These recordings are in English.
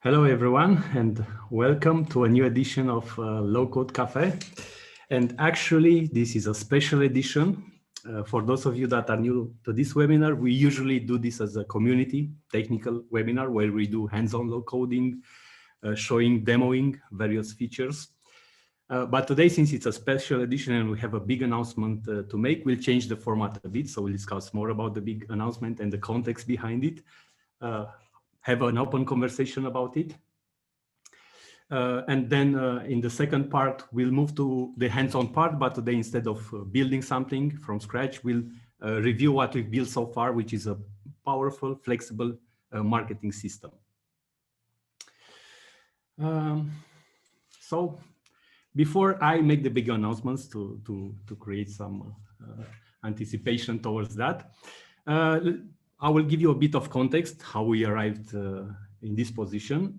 Hello, everyone, and welcome to a new edition of Low Code Cafe. And actually, this is a special edition. For those of you that are new to this webinar, we usually do this as a community technical webinar where we do hands-on low coding, showing, demoing various features. But today, since it's a special edition and we have a big announcement to make, we'll change the format a bit. So we'll discuss more about the big announcement and the context behind it. Have an open conversation about it. And then in the second part, we'll move to the hands-on part, but today instead of building something from scratch, we'll review what we've built so far, which is a powerful, flexible marketing system. So before I make the big announcements to create some anticipation towards that, I will give you a bit of context how we arrived in this position.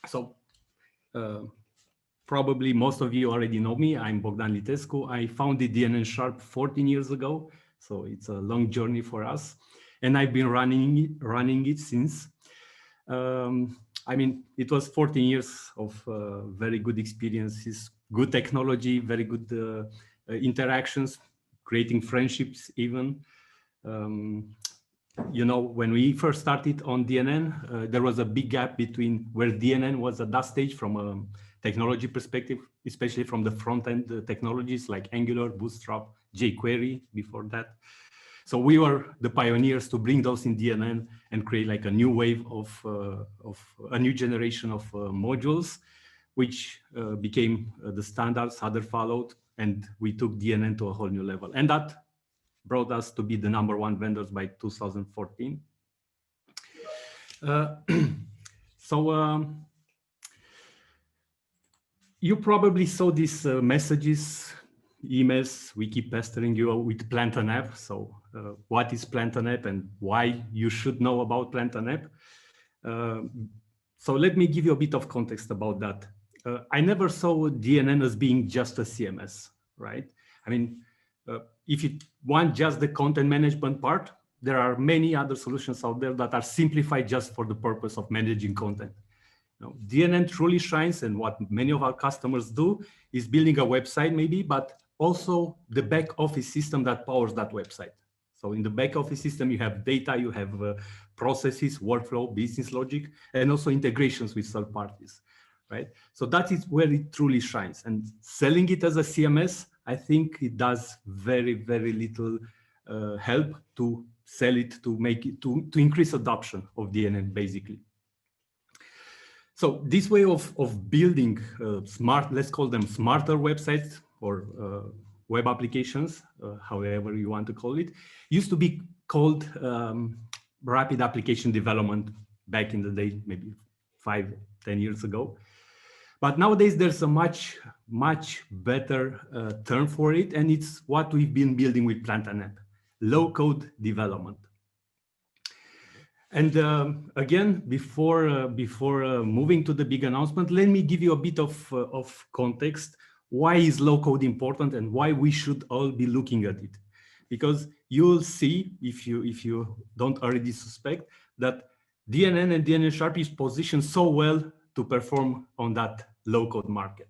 So probably most of you already know me. I'm Bogdan Litescu. I founded DNN Sharp 14 years ago. So it's a long journey for us. And I've been running it since. I mean, it was 14 years of very good experiences, good technology, very good interactions, creating friendships even. You know, when we first started on DNN, there was a big gap between where DNN was at that stage from a technology perspective, especially from the front-end technologies like Angular, Bootstrap, jQuery before that. So we were the pioneers to bring those in DNN and create like a new wave of a new generation of modules, which became the standards, others followed, and we took DNN to a whole new level. And that brought us to be the #1 vendors by 2014. You probably saw these messages, emails. We keep pestering you with Plant an App. So what is Plant an App and why you should know about Plant an App? So let me give you a bit of context about that. I never saw DNN as being just a CMS, right? I mean, if you want just the content management part, there are many other solutions out there that are simplified just for the purpose of managing content. Now, DNN truly shines, and what many of our customers do is building a website maybe, but also the back office system that powers that website. So in the back office system, you have data, you have processes, workflow, business logic, and also integrations with third parties, right? So that is where it truly shines. And selling it as a CMS, I think it does very, very little help to sell it, to make it, to increase adoption of DNN, basically. So this way of building smart, let's call them smarter websites or web applications, however you want to call it, used to be called rapid application development back in the day, maybe 5-10 years ago. But nowadays, there's a much better term for it, and it's what we've been building with Plant an App, low-code development. And again, before moving to the big announcement, let me give you a bit of context. Why is low-code important, and why we should all be looking at it? Because you'll see, if you don't already suspect, that DNN and DNN Sharp is positioned so well to perform on that low-code market.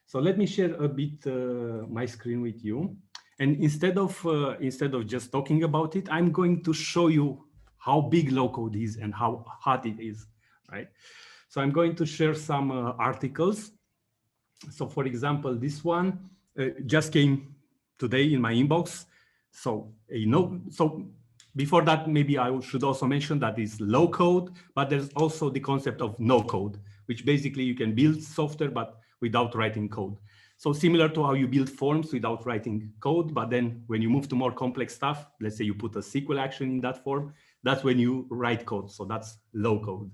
So let me share a bit my screen with you. And instead of just talking about it, I'm going to show you how big low-code is and how hot it is, right? So I'm going to share some articles. So for example, this one just came today in my inbox. So so before that, maybe I should also mention that it's low code, but there's also the concept of no code, which basically you can build software, but without writing code. So similar to how you build forms without writing code, but then when you move to more complex stuff, let's say you put a SQL action in that form, that's when you write code. So that's low code.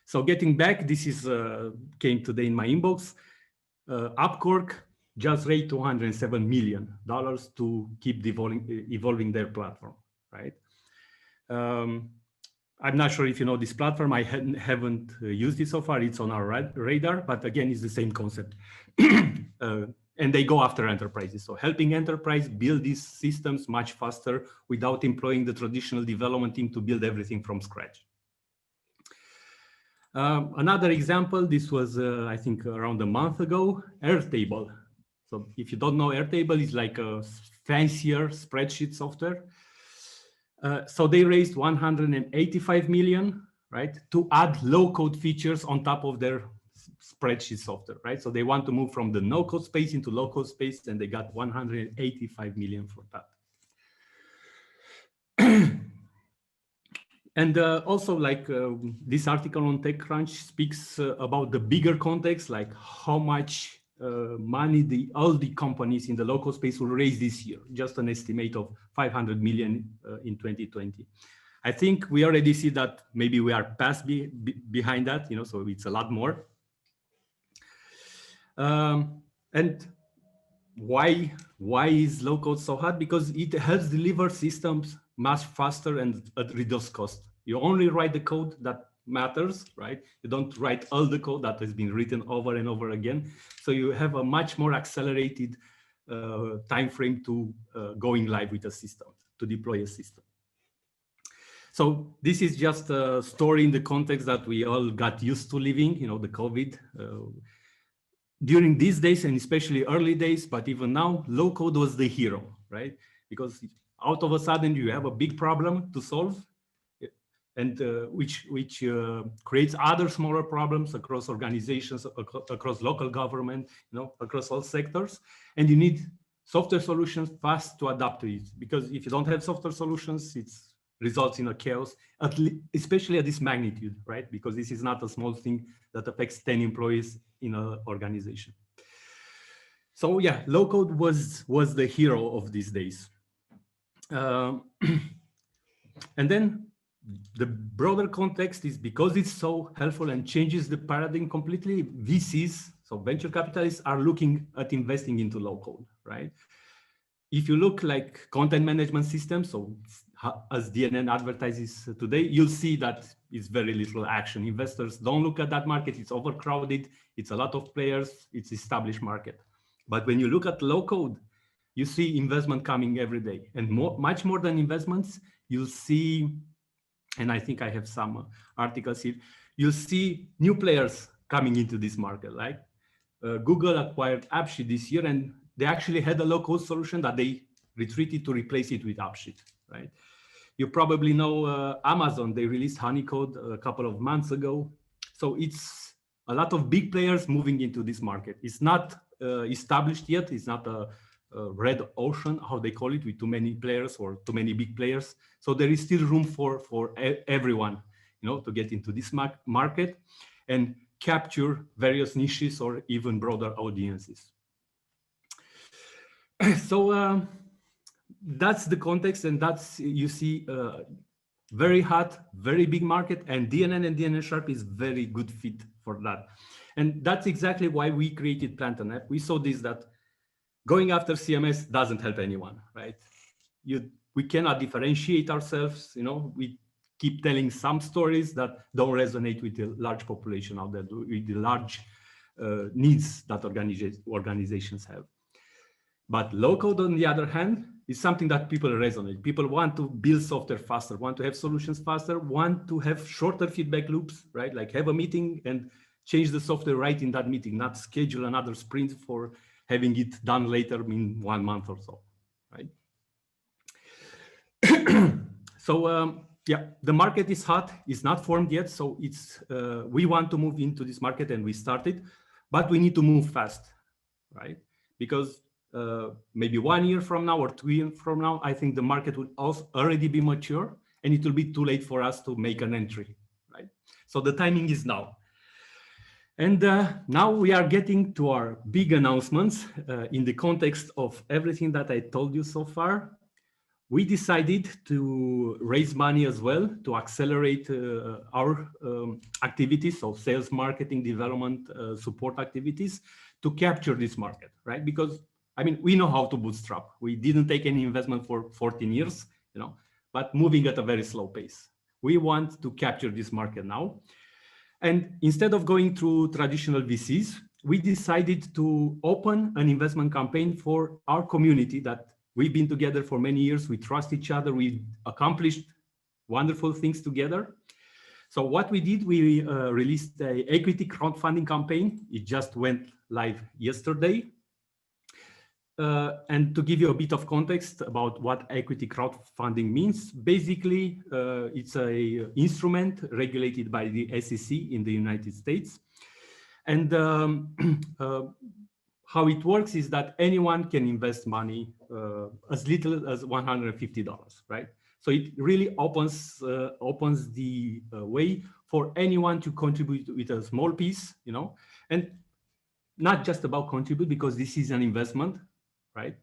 So getting back, this is came today in my inbox. Upwork just raised $207 million to keep evolving their platform, right? I'm not sure if you know this platform. I haven't used it so far. It's on our radar, but again, it's the same concept. And they go after enterprises. So helping enterprise build these systems much faster without employing the traditional development team to build everything from scratch. Another example, this was, I think, around a month ago, Airtable. So if you don't know, Airtable is like a fancier spreadsheet software. So they raised 185 million, right, to add low-code features on top of their spreadsheet software, right? So they want to move from the no-code space into low-code space, and they got 185 million for that. And also, like this article on TechCrunch speaks about the bigger context, like how much money all the companies in the local space will raise this year. Just an estimate of 500 million in 2020. I think we already see that maybe we are past behind that, so it's a lot more. And why is low code so hard? Because it helps deliver systems much faster and at reduced cost. You only write the code that matters, right? You don't write all the code that has been written over and over again. So you have a much more accelerated time frame to going live with a system, to deploy a system. So this is just a story in the context that we all got used to living, the COVID. During these days, and especially early days, but even now, low code was the hero, right? Because out of a sudden you have a big problem to solve, and which creates other smaller problems across organizations, across local government, across all sectors. And you need software solutions fast to adapt to it. Because if you don't have software solutions, it results in a chaos, especially at this magnitude, right? Because this is not a small thing that affects 10 employees in an organization. So yeah, low code was the hero of these days. And then the broader context is because it's so helpful and changes the paradigm completely, VCs, so venture capitalists, are looking at investing into low code, right? If you look like content management systems, so as DNN advertises today, you'll see that it's very little action. Investors don't look at that market. It's overcrowded. It's a lot of players. It's established market. But when you look at low code, you see investment coming every day. And much more than investments, you'll see, and I think I have some articles here, you'll see new players coming into this market. Like Google acquired AppSheet this year, and they actually had a low-code solution that they retreated to replace it with AppSheet, right? You probably know Amazon. They released Honeycode a couple of months ago. So it's a lot of big players moving into this market. It's not established yet. It's not a red ocean, how they call it, with too many players or too many big players. So there is still room for everyone, to get into this market and capture various niches or even broader audiences. So that's the context, and that's, you see, very hot, very big market, and DNN and DNN Sharp is very good fit for that. And that's exactly why we created Plant an App. We saw this, that going after CMS doesn't help anyone, right? We cannot differentiate ourselves, we keep telling some stories that don't resonate with the large population out there, with the large needs that organizations have. But low code, on the other hand, is something that people resonate. People want to build software faster, want to have solutions faster, want to have shorter feedback loops, right? Like have a meeting and change the software right in that meeting, not schedule another sprint for having it done later in 1 month or so, right? So yeah, the market is hot, it's not formed yet. So it's we want to move into this market, and we started, but we need to move fast, right? Because maybe 1 year from now or 2 years from now, I think the market will also already be mature, and it will be too late for us to make an entry, right? So the timing is now. And now we are getting to our big announcements in the context of everything that I told you so far. We decided to raise money as well to accelerate our activities, so sales, marketing, development, support activities, to capture this market, right? Because I mean, we know how to bootstrap. We didn't take any investment for 14 years, but moving at a very slow pace. We want to capture this market now. And instead of going through traditional VCs, we decided to open an investment campaign for our community that we've been together for many years. We trust each other. We accomplished wonderful things together. So what we did, we released a equity crowdfunding campaign. It just went live yesterday. And to give you a bit of context about what equity crowdfunding means, basically, it's an instrument regulated by the SEC in the United States. And how it works is that anyone can invest money as little as $150, right? So it really opens the way for anyone to contribute with a small piece, you know, and not just about contribute, because this is an investment, right?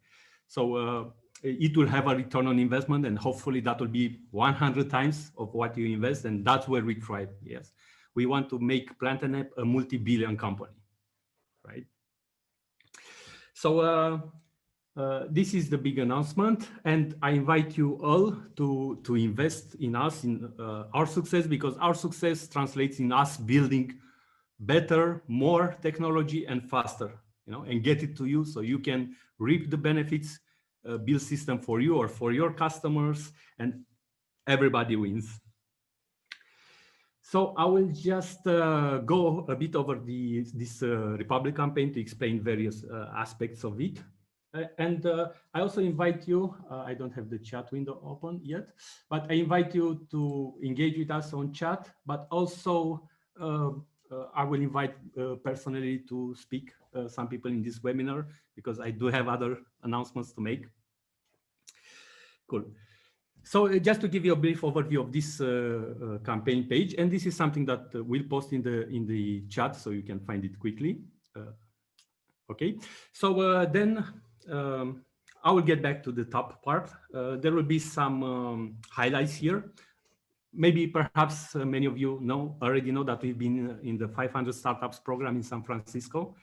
So it will have a return on investment, and hopefully that will be 100 times of what you invest, and that's where we thrive. Yes, we want to make PlantaNapp a multi-billion company, right? So this is the big announcement, and I invite you all to invest in us, in our success, because our success translates in us building better, more technology and faster, you know, and get it to you so you can reap the benefits, build system for you or for your customers, and everybody wins. So I will just go a bit over this Republic campaign to explain various aspects of it. And I also invite you, I don't have the chat window open yet, but I invite you to engage with us on chat, but also I will invite personally to speak some people in this webinar, because I do have other announcements to make. Cool. So just to give you a brief overview of this campaign page, and this is something that we'll post in the chat so you can find it quickly. Okay, so then I will get back to the top part. There will be some highlights here. Maybe perhaps many of you already know that we've been in the 500 Startups program in San Francisco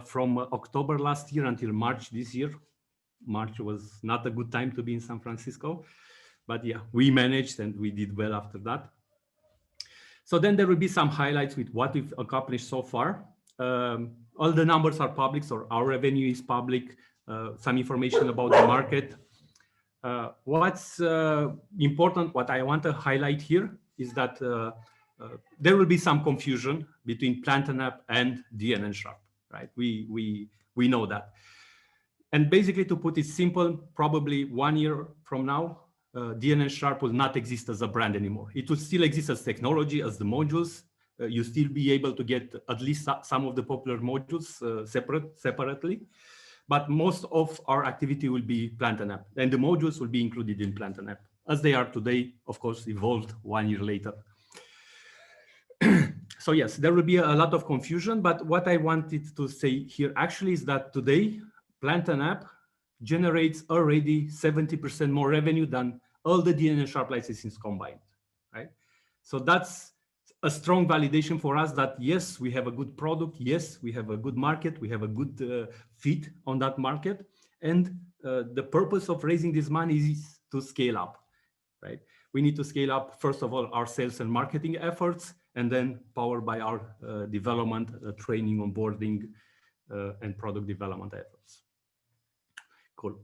from October last year until March this year. March was not a good time to be in San Francisco, but yeah, we managed and we did well after that. So then there will be some highlights with what we've accomplished so far. All the numbers are public, so our revenue is public, some information about the market. What's important, what I want to highlight here is that there will be some confusion between PlantaNapp and DNN Sharp, right? We know that. And basically, to put it simple, probably 1 year from now, DNN Sharp will not exist as a brand anymore. It will still exist as technology, as the modules. You still be able to get at least some of the popular modules separately. But most of our activity will be PlantaNapp, and the modules will be included in PlantaNapp, as they are today, of course, evolved 1 year later. So yes, there will be a lot of confusion, but what I wanted to say here actually is that today, PlantaNapp generates already 70% more revenue than all the DNN Sharp licenses combined, right? So that's a strong validation for us that yes, we have a good product, yes, we have a good market, we have a good fit on that market, and the purpose of raising this money is to scale up, right? We need to scale up, first of all, our sales and marketing efforts, and then powered by our development, training, onboarding, and product development efforts. Cool.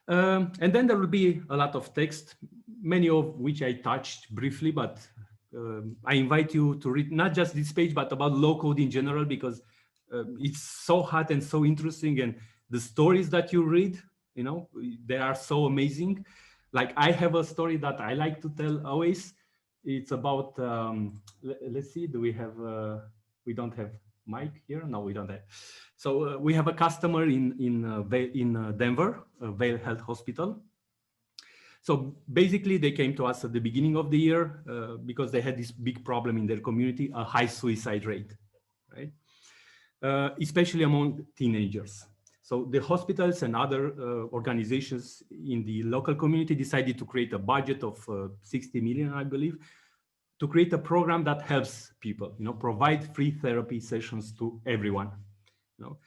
And then there will be a lot of text, many of which I touched briefly, but I invite you to read not just this page, but about low code in general, because it's so hot and so interesting. And the stories that you read, you know, they are so amazing. Like I have a story that I like to tell always. It's about, let's see, do we have, we don't have Mike here? No, we don't have. So we have a customer in Denver, Vail Health Hospital. So basically, they came to us at the beginning of the year because they had this big problem in their community, a high suicide rate, right? Especially among teenagers. So the hospitals and other organizations in the local community decided to create a budget of 60 million, I believe, to create a program that helps people, you know, provide free therapy sessions to everyone. You know?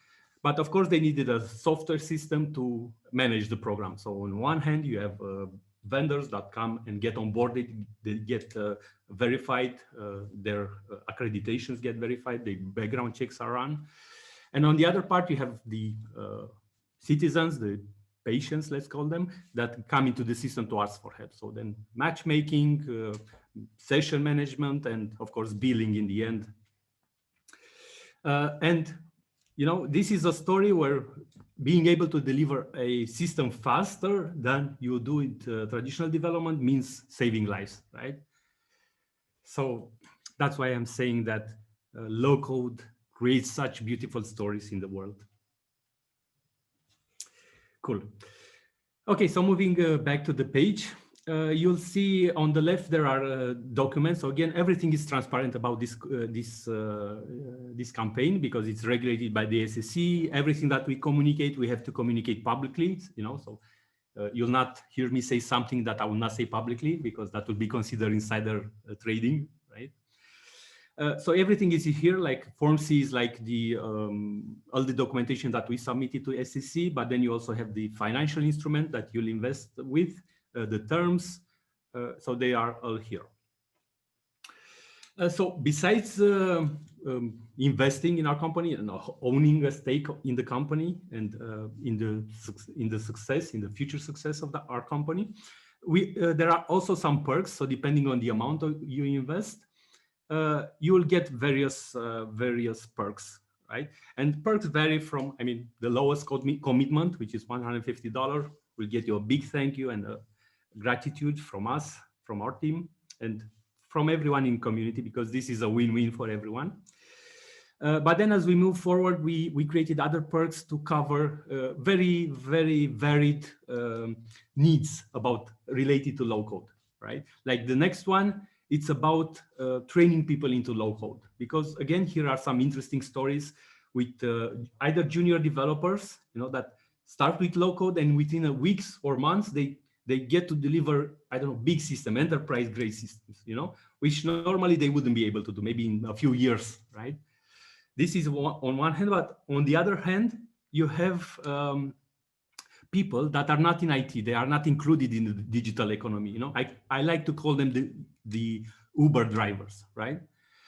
But of course, they needed a software system to manage the program. So on one hand, you have vendors that come and get onboarded, they get verified, their accreditations get verified, the background checks are run. And on the other part, you have the citizens, the patients, let's call them, that come into the system to ask for help. So then matchmaking, session management, and of course, billing in the end. And this is a story where being able to deliver a system faster than you do it traditional development means saving lives, right? So that's why I'm saying that low code creates such beautiful stories in the world. Cool. Okay, so moving back to the page, you'll see on the left there are documents. So again, everything is transparent about this campaign because it's regulated by the SEC. Everything that we communicate, we have to communicate publicly. So you'll not hear me say something that I will not say publicly because that will be considered insider trading, right? So everything is here, like Form C is like the all the documentation that we submitted to SEC, but then you also have the financial instrument that you'll invest with, the terms, so they are all here. So besides investing in our company and owning a stake in the company and in the future success of our company, there are also some perks. So depending on the amount you invest, you will get various perks, right? And perks vary from, the lowest commitment, which is $150, will get you a big thank you and a gratitude from us, from our team, and from everyone in community, because this is a win-win for everyone. But then as we move forward, we created other perks to cover very, very varied needs related to low code, right? Like the next one, it's about training people into low code, because again, here are some interesting stories with either junior developers, that start with low code and within weeks or months, they get to deliver, big system, enterprise grade systems, which normally they wouldn't be able to do, maybe in a few years, right? This is on one hand, but on the other hand, you have people that are not in IT, they are not included in the digital economy. I like to call them the Uber drivers, right?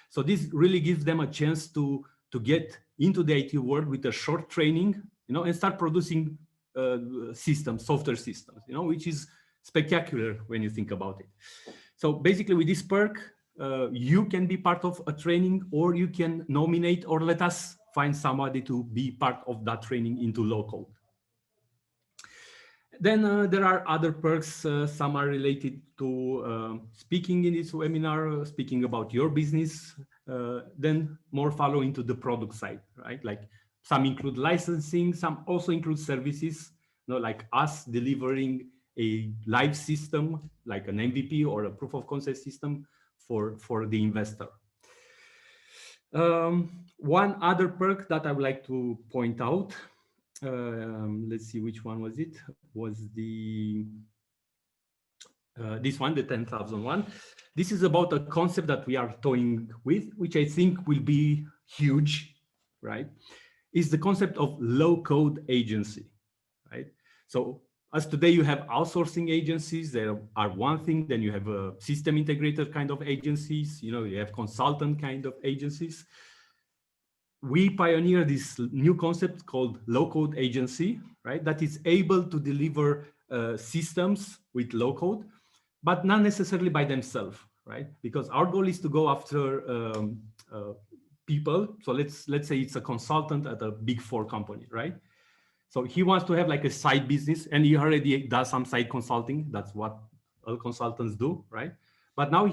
So this really gives them a chance to get into the IT world with a short training, and start producing systems, software systems, which is spectacular when you think about it. So basically with this perk, you can be part of a training, or you can nominate or let us find somebody to be part of that training into low code. Then there are other perks. Some are related to speaking in this webinar, speaking about your business, then more follow into the product side, right? Like some include licensing, some also include services, like us delivering a live system, like an MVP or a proof of concept system for the investor. One other perk that I would like to point out, let's see, which one was it? Was the this one, the 10,000 one. This is about a concept that we are toying with, which I think will be huge, right? Is the concept of low code agency, right? So as today you have outsourcing agencies, there are one thing, then you have a system integrator kind of agencies, you have consultant kind of agencies. We pioneer this new concept called low code agency, right? That is able to deliver systems with low code, but not necessarily by themselves, right? Because our goal is to go after people. So let's say it's a consultant at a Big 4 company, right? So he wants to have like a side business, and he already does some side consulting. That's what all consultants do, right? But now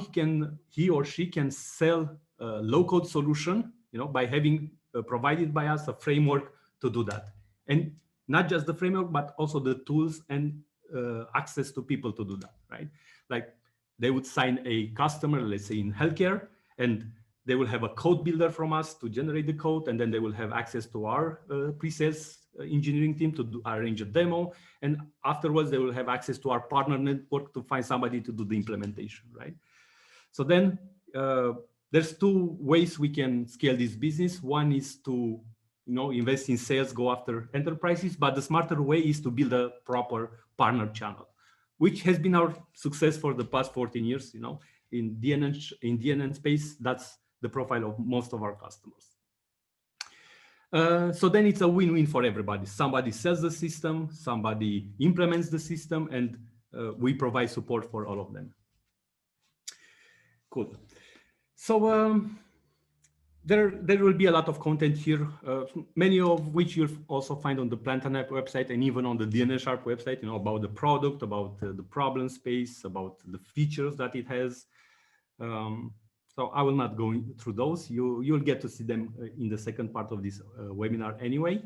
he or she can sell a low code solution, by having provided by us a framework to do that. And not just the framework, but also the tools and access to people to do that, right? Like they would sign a customer, let's say in healthcare, and they will have a code builder from us to generate the code, and then they will have access to our pre-sales engineering team to arrange a demo, and afterwards they will have access to our partner network to find somebody to do the implementation, right? So then there's two ways we can scale this business. One is to invest in sales, go after enterprises, but the smarter way is to build a proper partner channel, which has been our success for the past 14 years. In DNN space, that's the profile of most of our customers. So then it's a win-win for everybody. Somebody sells the system, somebody implements the system, and we provide support for all of them. Cool. So there will be a lot of content here, many of which you'll also find on the PlanTanApp website and even on the DNN Sharp website, about the product, about the problem space, about the features that it has. So I will not go through those. You'll get to see them in the second part of this webinar anyway.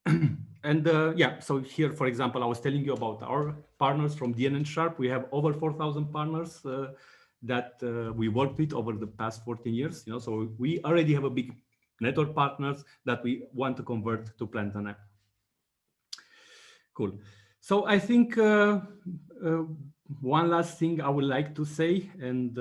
And yeah, so here, for example, I was telling you about our partners from DNN Sharp. We have over 4,000 partners that we worked with over the past 14 years. So we already have a big network partners that we want to convert to PlanTanApp. Cool. So I think one last thing I would like to say, and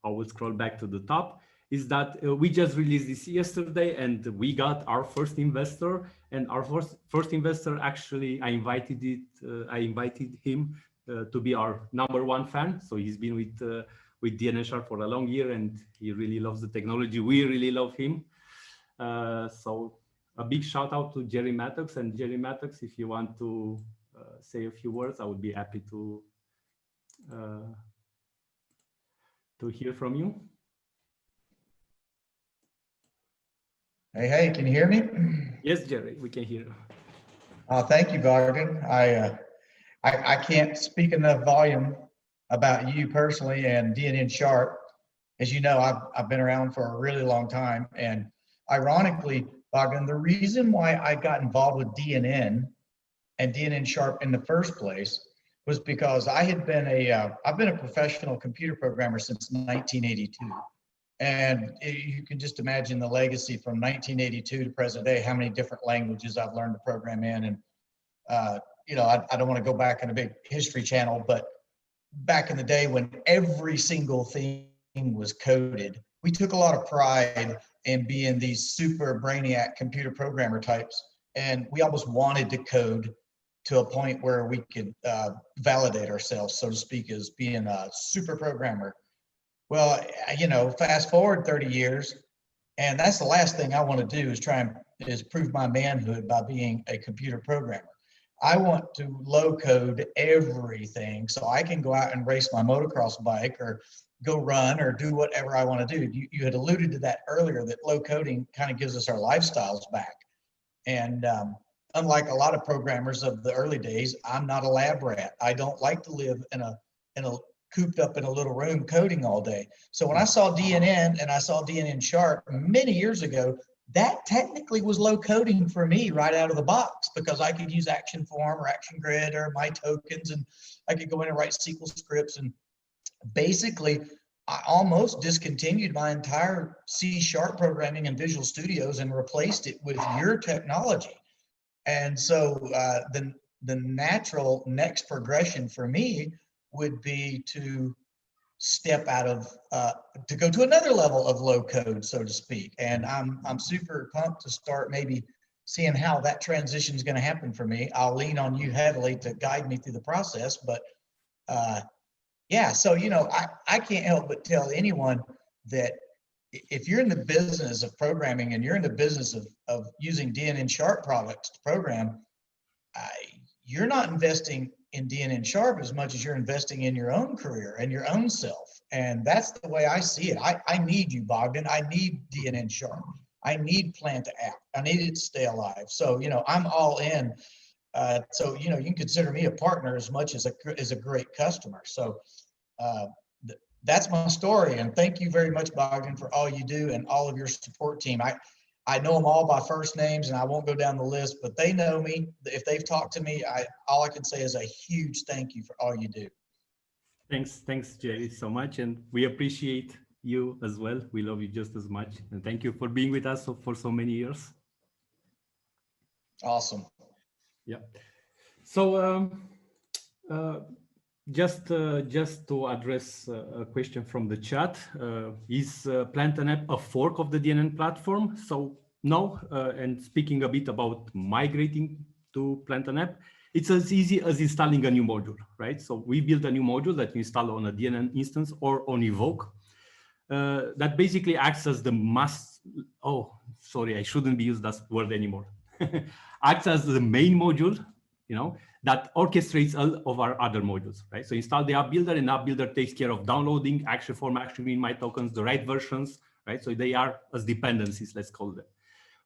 I will scroll back to the top, is that we just released this yesterday and we got our first investor, and our first investor, actually, I invited him to be our #1 fan. So he's been with DNN Sharp for a long year and he really loves the technology. We really love him. So a big shout out to Jerry Mattox. And Jerry Mattox, if you want to say a few words, I would be happy to hear from you. Hey, can you hear me? Yes, Jerry, we can hear you. Thank you, Bogdan. I can't speak enough volume about you personally and DNN Sharp. As you know, I've been around for a really long time. And ironically, Bogdan, the reason why I got involved with DNN and DNN Sharp in the first place was because I've been a professional computer programmer since 1982. And you can just imagine the legacy from 1982 to present day, how many different languages I've learned to program in. And, I don't want to go back in a big history channel, but back in the day when every single thing was coded, we took a lot of pride in being these super brainiac computer programmer types. And we almost wanted to code to a point where we could validate ourselves, so to speak, as being a super programmer. Well, fast forward 30 years, and that's the last thing I want to do is prove my manhood by being a computer programmer. I want to low code everything so I can go out and race my motocross bike or go run or do whatever I want to do. You had alluded to that earlier, that low coding kind of gives us our lifestyles back. And unlike a lot of programmers of the early days, I'm not a lab rat. I don't like to live in a cooped up in a little room coding all day. So when I saw DNN and I saw DNN Sharp many years ago, that technically was low coding for me right out of the box, because I could use Action Form or Action Grid or my tokens, and I could go in and write SQL scripts. And basically, I almost discontinued my entire C# programming in Visual Studios and replaced it with your technology. And so the natural next progression for me would be to step out of, to go to another level of low code, so to speak. And I'm super pumped to start maybe seeing how that transition is going to happen for me. I'll lean on you heavily to guide me through the process, but yeah, so, I can't help but tell anyone that if you're in the business of programming and you're in the business of using DNN Sharp products to program, you're not investing in DNN Sharp as much as you're investing in your own career and your own self. And that's the way I see it. I need you, Bogdan. I need DNN Sharp. I need PlanTanApp. I need it to stay alive. So, I'm all in. So, you can consider me a partner as much as a great customer. So that's my story. And thank you very much, Bogdan, for all you do and all of your support team. I know them all by first names, and I won't go down the list, but they know me. If they've talked to me, all I can say is a huge thank you for all you do. Thanks, Jerry, so much. And we appreciate you as well. We love you just as much. And thank you for being with us for so many years. Awesome. Yeah. So just to address a question from the chat, is PlanTanApp a fork of the DNN platform? So no, and speaking a bit about migrating to PlanTanApp, it's as easy as installing a new module, right? So we built a new module that you install on a DNN instance or on Evoke. That basically acts as the I shouldn't be used that word anymore. Acts as the main module that orchestrates all of our other modules, right? So install the app builder, and app builder takes care of downloading action form, action in my tokens, the right versions, right? So they are as dependencies, let's call them.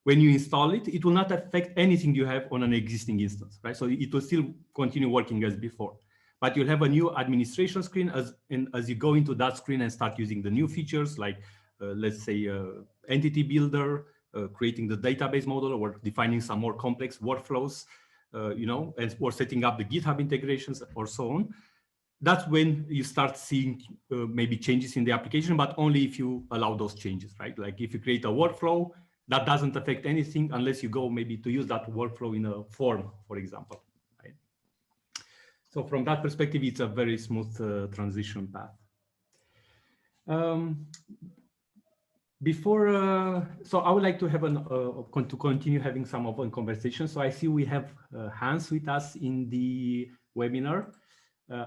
When you install it, it will not affect anything you have on an existing instance, right? So it will still continue working as before, but you'll have a new administration screen as you go into that screen and start using the new features, like let's say entity builder, creating the database model, or defining some more complex workflows, or setting up the GitHub integrations or so on. That's when you start seeing maybe changes in the application, but only if you allow those changes, right? Like if you create a workflow, that doesn't affect anything unless you go maybe to use that workflow in a form, for example, right? So from that perspective, it's a very smooth transition path. So I would like to have to continue having some open conversations. So I see we have Hans with us in the webinar.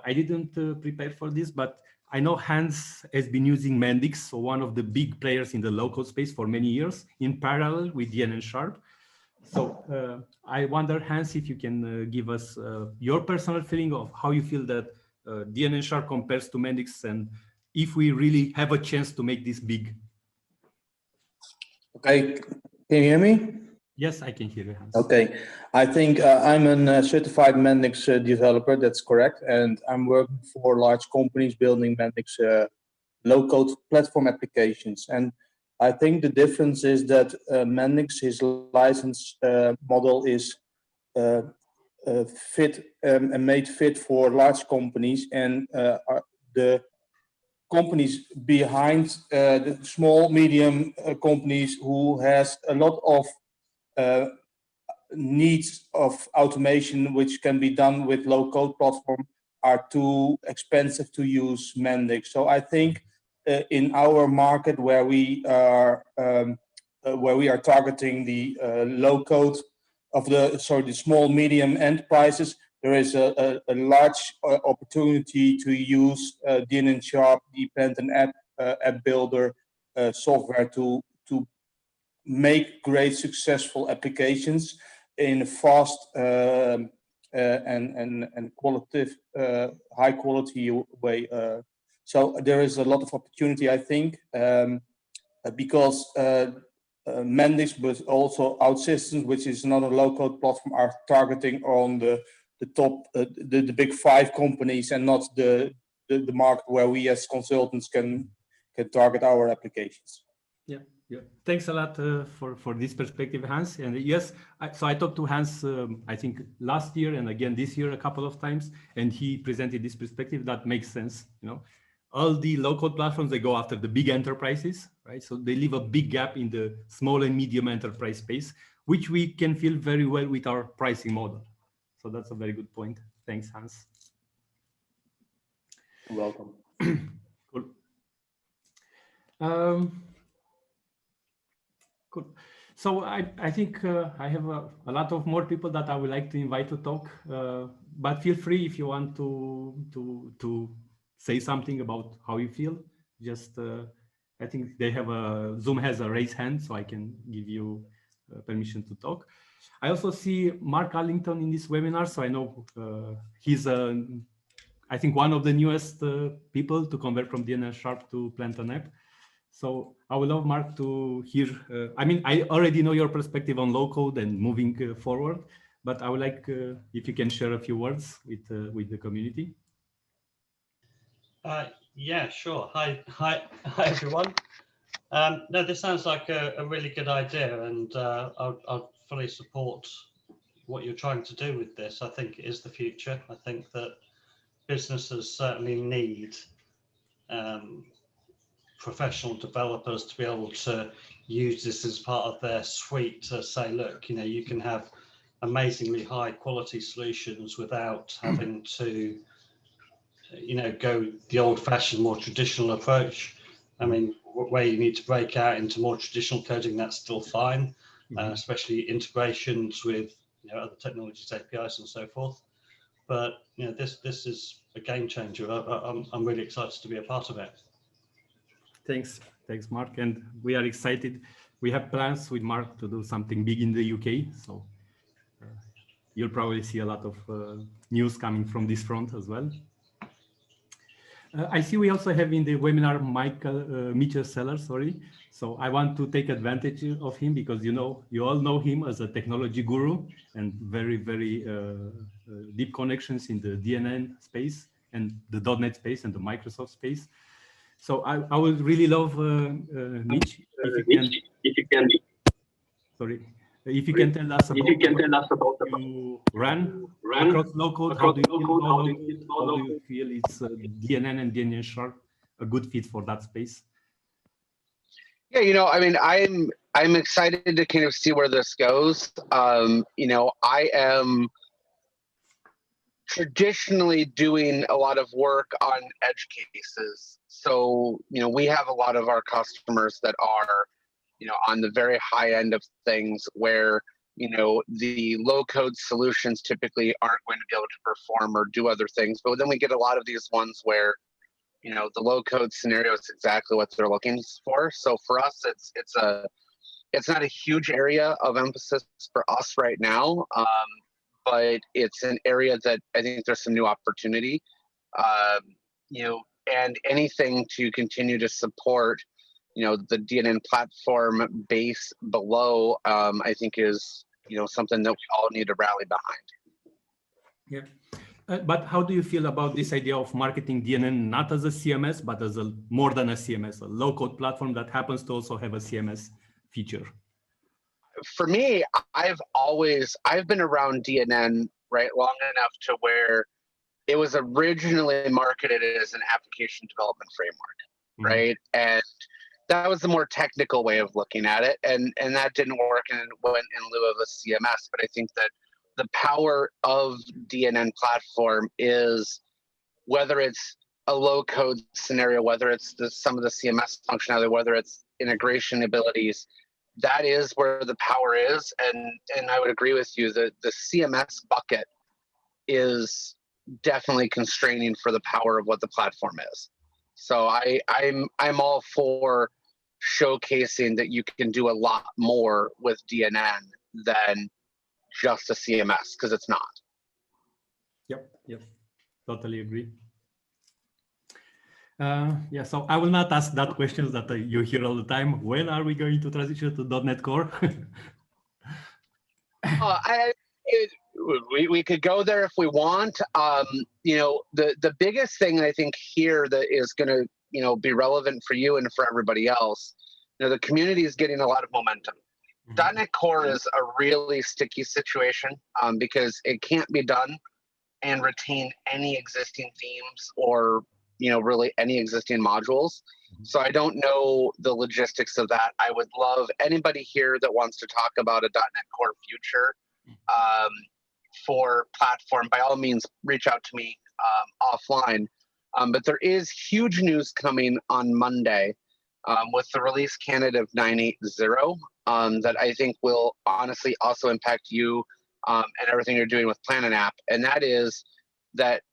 I didn't prepare for this, but I know Hans has been using Mendix, so one of the big players in the low-code space for many years, in parallel with DNN Sharp. So I wonder, Hans, if you can give us your personal feeling of how you feel that DNN Sharp compares to Mendix, and if we really have a chance to make this big. Okay, can you hear me? Yes, I can hear you, Hans. Okay, I think I'm a certified Mendix developer, that's correct. And I'm working for large companies building Mendix low-code platform applications. And I think the difference is that Mendix, his license model is fit and made fit for large companies, and the companies behind the small, medium companies who has a lot of needs of automation which can be done with low-code platform are too expensive to use Mendix. So I think in our market where we are targeting the low-code of the small, medium enterprises, there is a large opportunity to use DNN Sharp, dependent app builder software to make great successful applications in a fast and qualitative, high quality way. So there is a lot of opportunity, I think, because Mendix, but also OutSystems, which is another low-code platform, are targeting on the top, the big 5 companies, and not the market where we as consultants can target our applications. Yeah. Yeah. Thanks a lot for this perspective, Hans. And yes, so I talked to Hans, I think last year and again this year a couple of times, and he presented this perspective that makes sense. All the low-code platforms, they go after the big enterprises, right? So they leave a big gap in the small and medium enterprise space, which we can fill very well with our pricing model. So that's a very good point. Thanks, Hans. You're welcome. Cool. Cool. So I think I have a lot of more people that I would like to invite to talk, but feel free if you want to say something about how you feel. Just I think they have Zoom has a raise hand, so I can give you permission to talk. I also see Mark Allington in this webinar, so I know he's I think one of the newest people to convert from DNN Sharp to Plantain App. So I would love, Mark, to hear, I mean, I already know your perspective on low-code and moving forward, but I would like if you can share a few words with the community. Yeah, sure. Hi, everyone. No, this sounds like a really good idea, and I'll fully support what you're trying to do with this. I think it is the future. I think that businesses certainly need professional developers to be able to use this as part of their suite to say, look, you can have amazingly high quality solutions without having to, go the old-fashioned, more traditional approach. I mean, where you need to break out into more traditional coding, that's still fine, especially integrations with other technologies, APIs, and so forth. But this is a game changer. I'm really excited to be a part of it. Thanks, Mark, and we are excited. We have plans with Mark to do something big in the UK. So you'll probably see a lot of news coming from this front as well. I see we also have in the webinar Mitchell Seller, sorry. So I want to take advantage of him because you all know him as a technology guru and very, very deep connections in the DNN space and the .NET space and the Microsoft space. So I would really love Mitch, if you can, sorry, if you can tell us about you run across low-code, how do you feel about low-code? How do you feel it's DNN and DNN Sharp a good fit for that space? Yeah, I mean, I'm excited to kind of see where this goes. I am traditionally doing a lot of work on edge cases. So, we have a lot of our customers that are, on the very high end of things where, the low code solutions typically aren't going to be able to perform or do other things. But then we get a lot of these ones where, the low code scenario is exactly what they're looking for. So for us, it's not a huge area of emphasis for us right now. But it's an area that I think there's some new opportunity, and anything to continue to support, the DNN platform base below, I think is, something that we all need to rally behind. Yeah. But how do you feel about this idea of marketing DNN not as a CMS, but as more than a CMS, a low-code platform that happens to also have a CMS feature? For me, I've been around DNN long enough to where it was originally marketed as an application development framework, right? And that was the more technical way of looking at it, and that didn't work and went in lieu of a CMS. But I think that the power of DNN platform is, whether it's a low code scenario, whether it's some of the CMS functionality, whether it's integration abilities, that is where the power is. And I would agree with you that the CMS bucket is definitely constraining for the power of what the platform is. So I'm all for showcasing that you can do a lot more with DNN than just a CMS, because it's not. Yep, totally agree. Yeah, so I will not ask that questions that you hear all the time. When are we going to transition to .NET Core? We could go there if we want. The biggest thing I think here that is going to be relevant for you and for everybody else, the community is getting a lot of momentum. .NET Core is a really sticky situation because it can't be done and retain any existing themes or really any existing modules. So I don't know the logistics of that. I would love anybody here that wants to talk about a .NET Core future for platform, by all means, reach out to me offline. But there is huge news coming on Monday with the release candidate of 9.8.0 that I think will honestly also impact you and everything you're doing with Plan an App. And that is that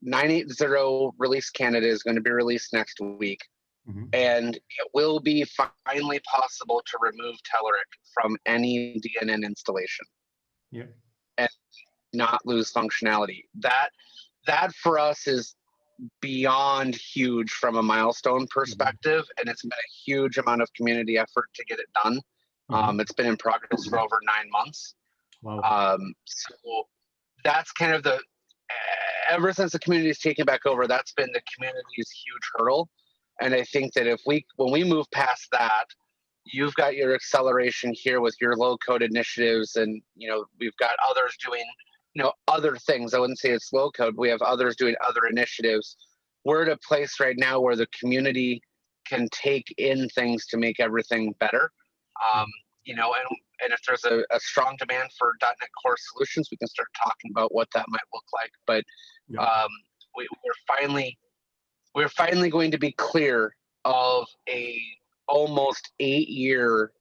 9.8.0 release candidate is going to be released next week. And it will be finally possible to remove Telerik from any DNN installation. And not lose functionality. That for us is beyond huge from a milestone perspective, and it's been a huge amount of community effort to get it done. It's been in progress for over 9 months. Wow. So that's kind of ever since the community is taken back over, that's been the community's huge hurdle. And I think that when we move past that, you've got your acceleration here with your low code initiatives, and we've got others doing other things. I wouldn't say it's low code. We have others doing other initiatives. We're at a place right now where the community can take in things to make everything better. And if there's a strong demand for .NET Core solutions, we can start talking about what that might look like. But we're finally going to be clear of a almost 8-year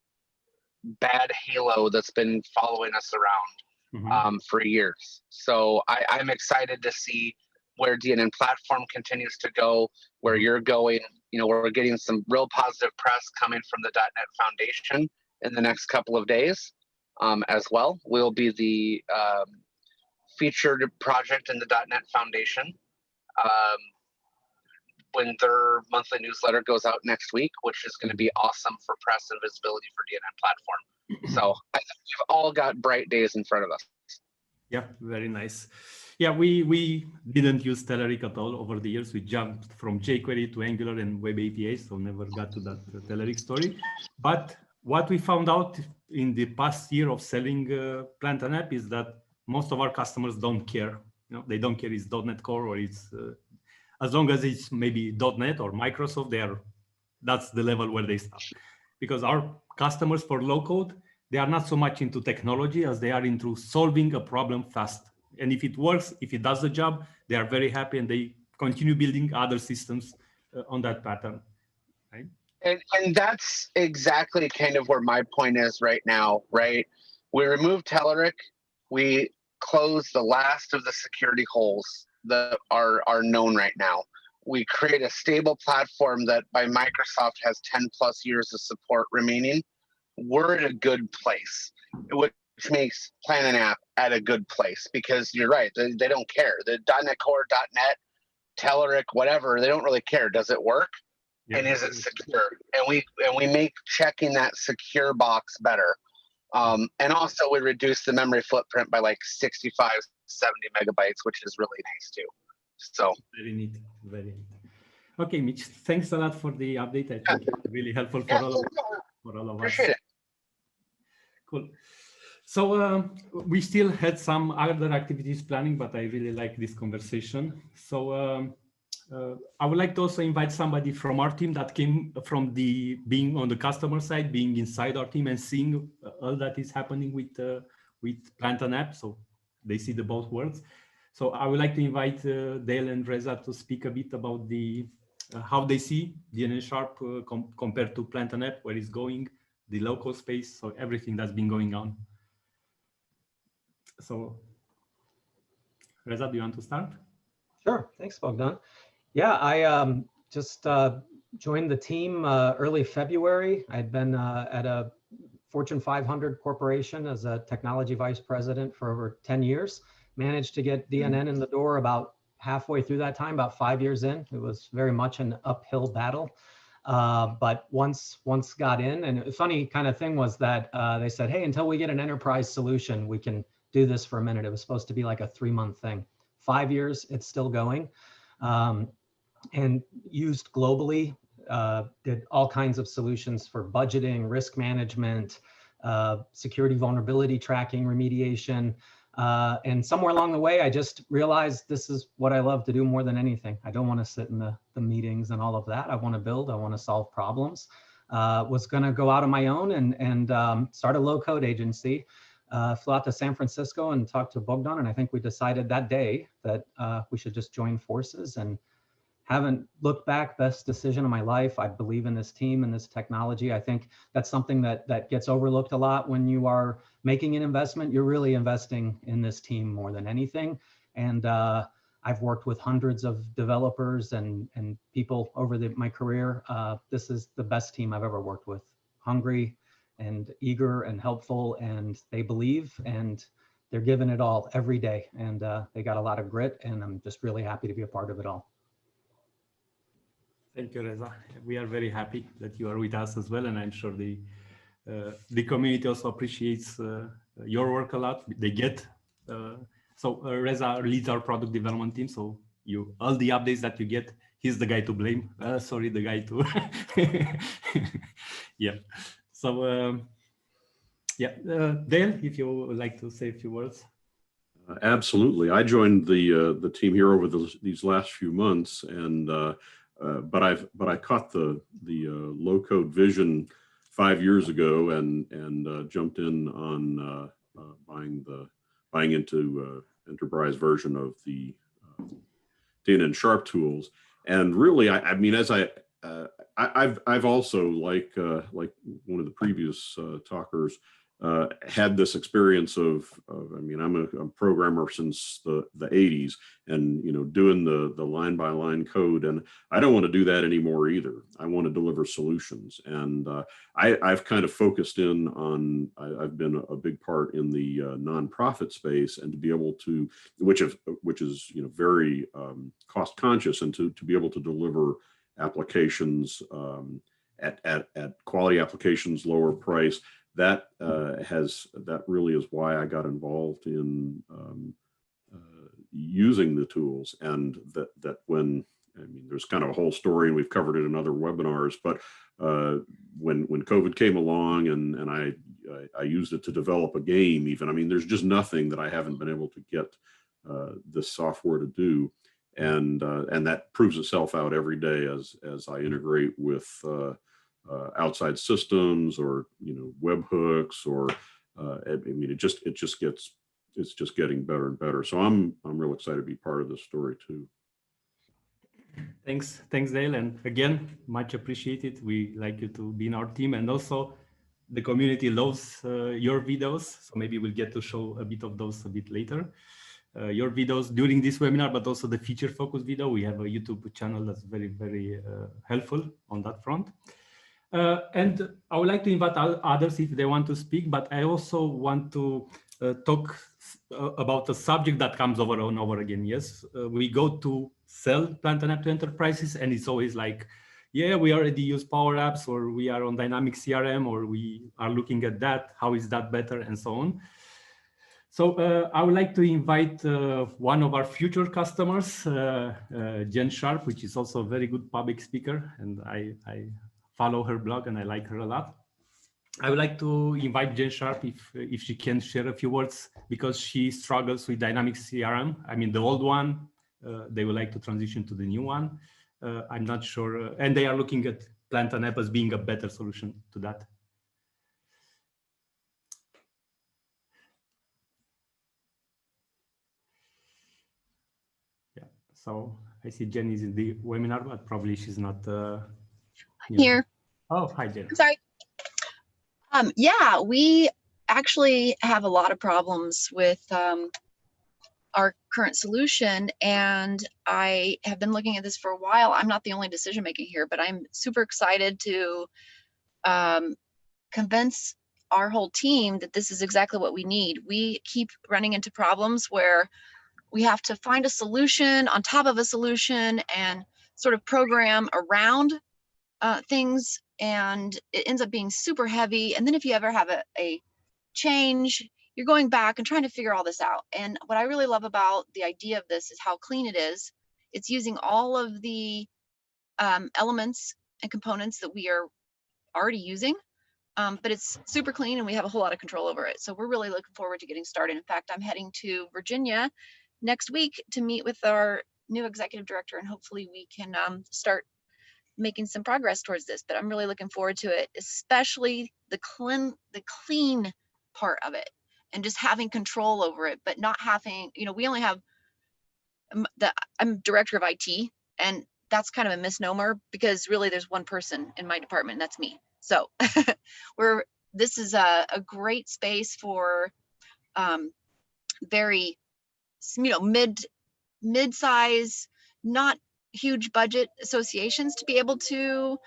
bad halo that's been following us around for years. So I'm excited to see where DNN platform continues to go, where you're going. We're getting some real positive press coming from the .NET Foundation in the next couple of days as well. We'll be the featured project in the .NET Foundation when their monthly newsletter goes out next week, which is going to be awesome for press and visibility for DNN platform. So I think we've all got bright days in front of us. Yeah, very nice. Yeah, we didn't use Telerik at all over the years. We jumped from jQuery to Angular and Web API, so never got to that Telerik story. But what we found out in the past year of selling Plantain app is that most of our customers don't care. You know, they don't care it's .NET Core or it's as long as it's maybe .NET or Microsoft. That's the level where they stop. Because our customers for low code, they are not so much into technology as they are into solving a problem fast. And if it works, if it does the job, they are very happy and they continue building other systems on that pattern, right? And that's exactly kind of where my point is right now, right? We removed Telerik. We closed the last of the security holes that are known right now. We create a stable platform that by Microsoft has 10 plus years of support remaining. We're at a good place, which makes Plantain app at a good place, because you're right, they don't care. The .NET Core, .NET, Telerik, whatever, they don't really care. Does it work? Yeah. And is it secure? And we make checking that secure box better. And also we reduce the memory footprint by like 65, 70 megabytes, which is really nice too. So very neat, very neat. Okay, Mitch, thanks a lot for the update. I think it's really helpful for all of us. Appreciate it. Cool. So we still had some other activities planning, but I really like this conversation. So I would like to also invite somebody from our team that came from being on the customer side, being inside our team and seeing all that is happening with Plantain app. So they see the both worlds. So I would like to invite Dale and Reza to speak a bit about how they see DNN Sharp compared to Plantain app, where it's going, the local space, so everything that's been going on. So Reza, do you want to start? Sure, thanks Bogdan. Yeah, I just joined the team early February. I'd been at a Fortune 500 corporation as a technology vice president for over 10 years. Managed to get DNN in the door about halfway through that time, about 5 years in. It was very much an uphill battle. But once got in, and a funny kind of thing was that they said, hey, until we get an enterprise solution, we can do this for a minute. It was supposed to be like a 3-month thing. 5 years, it's still going. And used globally, did all kinds of solutions for budgeting, risk management, security vulnerability tracking, remediation. And somewhere along the way, I just realized this is what I love to do more than anything. I don't want to sit in the meetings and all of that. I want to build, I want to solve problems. Was going to go out on my own and start a low code agency. Flew out to San Francisco and talked to Bogdan, and I think we decided that day that we should just join forces, and haven't looked back. Best decision of my life. I believe in this team and this technology. I think that's something that gets overlooked a lot when you are making an investment. You're really investing in this team more than anything. And I've worked with hundreds of developers and people over my career. This is the best team I've ever worked with. Hungry and eager and helpful, and they believe, and they're giving it all every day. And they got a lot of grit, and I'm just really happy to be a part of it all. Thank you, Reza. We are very happy that you are with us as well, and I'm sure the community also appreciates your work a lot. They get Reza leads our product development team, so all the updates that you get, he's the guy to blame. Sorry, the guy to yeah. So Dale, if you would like to say a few words. Absolutely. I joined the team here over these last few months, and but I caught the low code vision 5 years ago and jumped in on buying into enterprise version of the DNN Sharp tools. And really, I mean, as I've also like one of the previous talkers had this experience of I mean, I'm a programmer since the 80s, and doing the line by line code, and I don't want to do that anymore either. I want to deliver solutions, and I've kind of focused in on. I've been a big part in the nonprofit space, and to be able to, which is very cost conscious, and to be able to deliver applications at quality applications, lower price. That really is why I got involved in using the tools, and that when, I mean, there's kind of a whole story, and we've covered it in other webinars, but when COVID came along, and I used it to develop a game even, I mean, there's just nothing that I haven't been able to get this software to do, and that proves itself out every day as I integrate with outside systems, or webhooks, or I mean, it's just getting better and better. So I'm real excited to be part of this story too. Thanks, Dale, and again, much appreciated. We like you to be in our team, and also the community loves your videos. So maybe we'll get to show a bit of those a bit later. Your videos during this webinar, but also the feature focus video. We have a YouTube channel that's very, very helpful on that front. And I would like to invite others if they want to speak, but I also want to talk about a subject that comes over and over again. Yes, we go to sell PlanTanApp to enterprises, and it's always like, yeah, we already use Power Apps, or we are on Dynamic CRM, or we are looking at that. How is that better, and so on. So I would like to invite one of our future customers, Jen Sharp, which is also a very good public speaker, and I follow her blog and I like her a lot. I would like to invite Jen Sharp if she can share a few words, because she struggles with Dynamic CRM. I mean, the old one, they would like to transition to the new one. I'm not sure, and they are looking at PlanTanApp as being a better solution to that. Yeah, so I see Jen is in the webinar, but probably she's not here. Oh, hi, Jen. Sorry. Yeah, we actually have a lot of problems with our current solution, and I have been looking at this for a while. I'm not the only decision maker here, but I'm super excited to convince our whole team that this is exactly what we need. We keep running into problems where we have to find a solution on top of a solution and sort of program around things, and it ends up being super heavy. And then if you ever have a change, you're going back and trying to figure all this out. And what I really love about the idea of this is how clean it is. It's using all of the elements and components that we are already using, but it's super clean and we have a whole lot of control over it. So we're really looking forward to getting started. In fact, I'm heading to Virginia next week to meet with our new executive director, and hopefully we can start making some progress towards this. But I'm really looking forward to it, especially the clean part of it, and just having control over it, but not having, we only have I'm director of IT, and that's kind of a misnomer because really there's one person in my department, and that's me. So this is a great space for very mid-size, not huge budget associations to be able to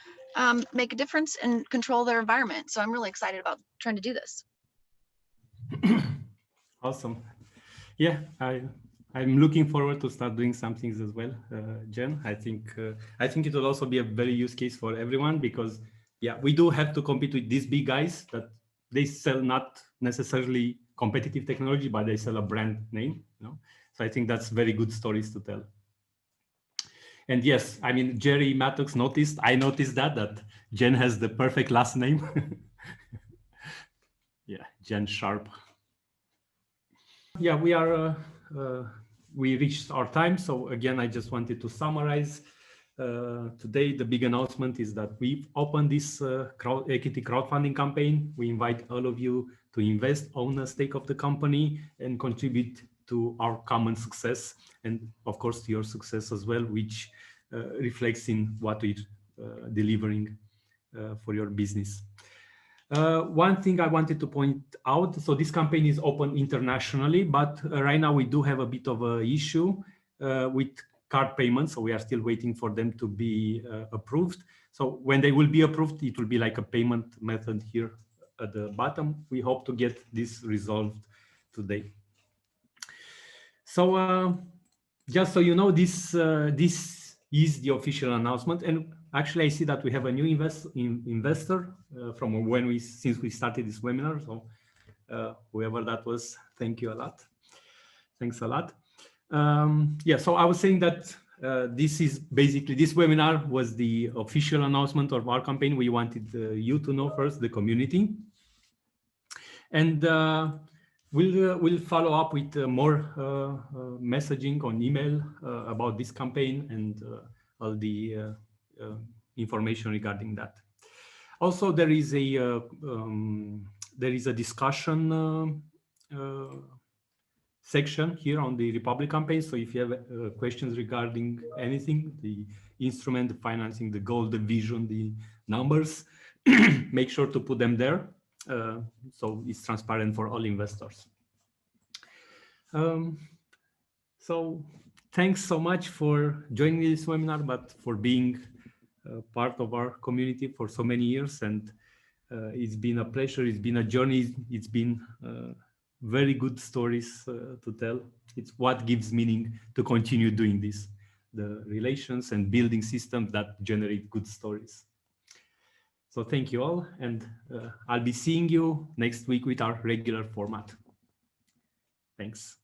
make a difference and control their environment. So I'm really excited about trying to do this. Awesome. Yeah, I'm looking forward to start doing some things as well, Jen. I think it will also be a very use case for everyone, because yeah, we do have to compete with these big guys that they sell not necessarily competitive technology, but they sell a brand name. So I think that's very good stories to tell. And yes, I mean, Jerry Mattox I noticed that Jen has the perfect last name. Yeah, Jen Sharp. Yeah, we reached our time. So again, I just wanted to summarize. Today, the big announcement is that we've opened this equity crowdfunding campaign. We invite all of you to invest, own a stake of the company, and contribute to our common success, and of course to your success as well, which reflects in what we're delivering for your business. One thing I wanted to point out, so this campaign is open internationally, but right now we do have a bit of an issue with card payments. So we are still waiting for them to be approved. So when they will be approved, it will be like a payment method here at the bottom. We hope to get this resolved today. So just so you know, this is the official announcement. And actually, I see that we have a new investor from since we started this webinar. So whoever that was, thank you a lot. Thanks a lot. Yeah, so I was saying that this webinar was the official announcement of our campaign. We wanted you to know first, the community. And we'll follow up with more messaging on email about this campaign and all the information regarding that. Also, there is a discussion section here on the Republic campaign. So if you have questions regarding anything, the instrument, the financing, the goal, the vision, the numbers, make sure to put them there. So it's transparent for all investors. So thanks so much for joining this webinar, but for being part of our community for so many years. And it's been a pleasure. It's been a journey. It's been very good stories to tell. It's what gives meaning to continue doing this, the relations and building systems that generate good stories. So thank you all, and I'll be seeing you next week with our regular format. Thanks.